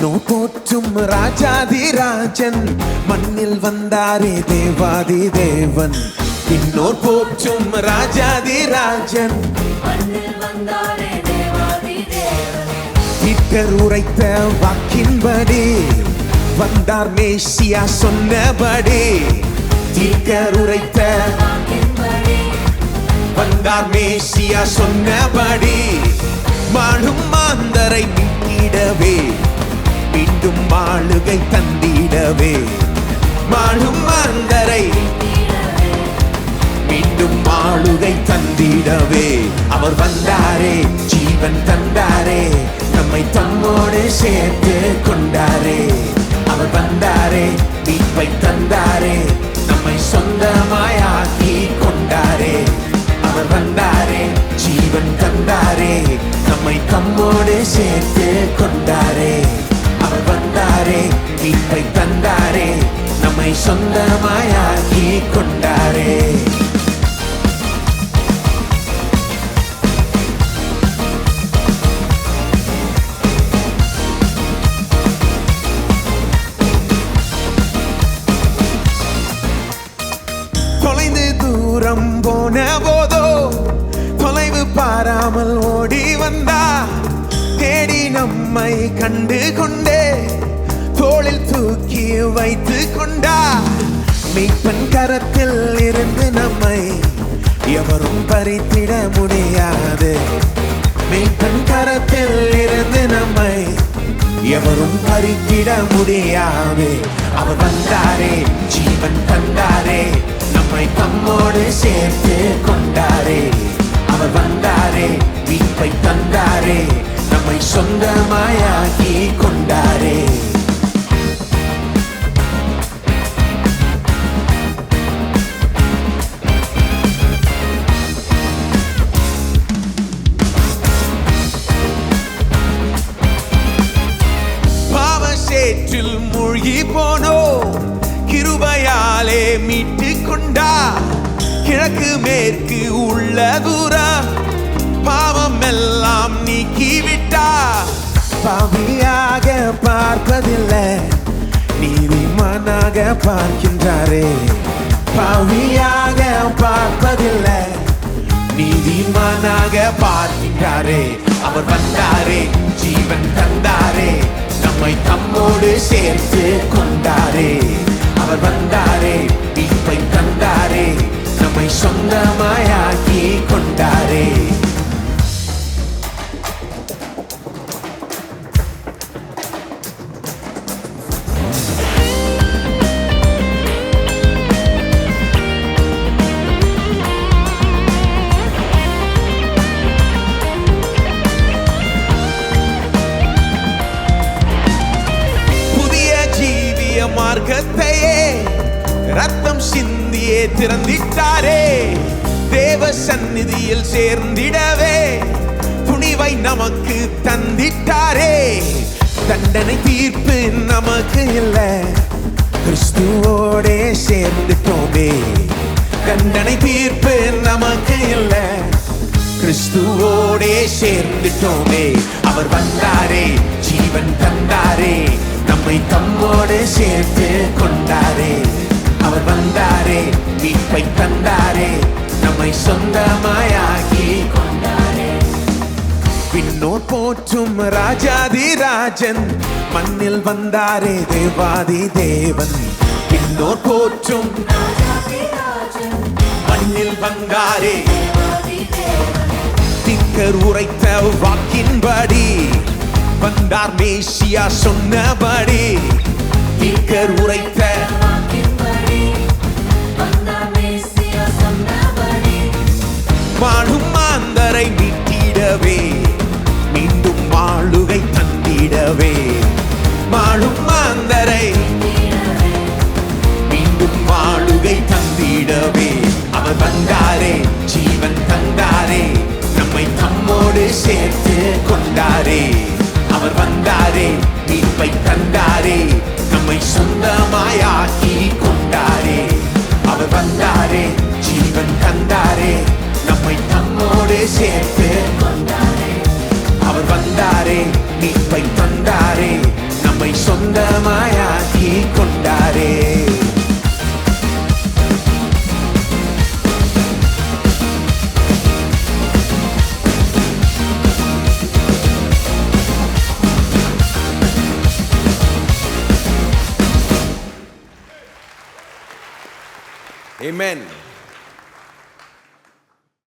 விண்ணோர் போற்றும் ராஜாதிராஜன் மண்ணில் வந்தாரே தேவாதி தேவன். விண்ணோர் போற்றும் ராஜாதிராஜன் மண்ணில் வந்தாரே தேவாதி தேவன். தீர்க்கர் உரைத்த வாக்கின்படி வந்தார் மேசியா சொன்னபடி. தீர்க்கர் உரைத்த வாக்கின்படி வந்தார் மேசியா சொன்னபடி. மாளும் மாந்தரை மீட்டிடவே மீண்டும் ஆளுகை தந்திடவே. மாளும் மாந்தரை மீண்டும் ஆளுகை தந்திடவே. அவர் வந்தாரே, ஜீவன் தந்தாரே, நம்மை தம்மோடு சேர்த்து கொண்டாரே. அவர் வந்தாரே, மீட்பை தந்தாரே, நம்மை சொந்தமாயாக்கி கொண்டாரே. அவர் வந்தாரே, ஜீவன் தந்தாரே, நம்மை தம்மோடு சேர்த்து கொண்டாரே. அவர் வந்தாரே, மீட்பை தந்தாரே, நம்மை சொந்தமாயாக்கி கொண்டாரே. தொலைந்து தூரம் போன போதோ தொலைவு பாராமல் ஓடி வந்தா. தேடி நம்மை கண்டு கொண்டே தோளில் தூக்கி வைத்து கொண்டா. மீட்பன் கரத்தில் இருந்து நம்மை எவரும் பறித்திட முடியாது. மீட்பன் கரத்தில் இருந்து நம்மை எவரும் பறித்திட முடியாது. அவர் வந்தாரே, ஜீவன் தந்தாரே, நம்மை தம்மோடு சேர்த்து கொண்டாரே. அவர் வந்தாரே, மீட்பை தந்தாரே, நம்மை சொந்தமாயாக்கி கொண்டாரே. பாவசேற்றில் மூழ்கி போனோ கிருபையாலே மீட்டு கொண்டா. கிழக்கு மேற்கு உள்ள தூரம் பாவம் எல்லாம் நீக்கிவிட்டா. பாவியாக பார்ப்பதில்லை, நீதிமானாக பார்க்கின்றாரே. பாவியாக பார்ப்பதில்லை, நீதிமானாக பார்க்கின்றாரே. அவர் வந்தாரே, ஜீவன் தந்தாரே, நம்மை தம்மோடு சேர்த்து கொண்டாரே. அவர் வந்தாரே, மீட்பை தந்தாரே, நம்மை சொந்தமாயாக்கி கொண்டாரே. புதிய ஜீவிய மார்க்கத்தையே ரத்தம் சிந்தியே திறந்திட்டாரே. தேவ சந்நிதியில் சேர்ந்திடவே துணிவை நமக்கு தந்திட்டாரே. தண்டனை தீர்ப்பு நமக்கு இல்லை, கிறிஸ்துவோடே சேர்ந்துட்டோமே. தண்டனை தீர்ப்பு நமக்கு இல்லை, கிறிஸ்துவோடே சேர்ந்துட்டோமே. அவர் வந்தாரே, ஜீவன் தந்தாரே, நம்மை தம்மோடு சேர்த்து கொண்டாரே. அவர் வந்தாரே, மீட்பை தந்தாரே, நம்மை சொந்தமாயாக்கி கொண்டாரே. விண்ணோர் போற்றும் ராஜாதிராஜன் மண்ணில் வந்தாரே தேவாதி தேவன். விண்ணோர் போற்றும் ராஜாதிராஜன் மண்ணில் வந்தாரே. தேவாதி தேவன். தீர்க்கர் உரைத்த வாக்கின்படி வந்தார் மேசியா சொன்னபடி. தீர்க்கர் உரைத்த வாக்கின்படி வந்தார் மேசியா சொன்னபடி. மாளும் மாந்தரை மீட்டிடவே மீண்டும் ஆளுகை தந்திடவே. மாளும் மாந்தரை மீண்டும் ஆளுகை தந்திடவே. அவர் வந்தாரே, ஜீவன் தந்தாரே, நம்மை தம்மோடு சேர்த்து கொண்டாரே. அவர் வந்தாரே, மீட்பை தந்தாரே, நம்மை சொந்தமாயாக்கி கொண்டாரே. அவர் வந்தாரே, ஜீவன் தந்தாரே, நம்மை தம்மோடு சேர்த்து கொண்டாரே. அவர் வந்தாரே, மீட்பை தந்தாரே, நம்மை சொந்தமாயாக்கி கொண்டாரே. Amen.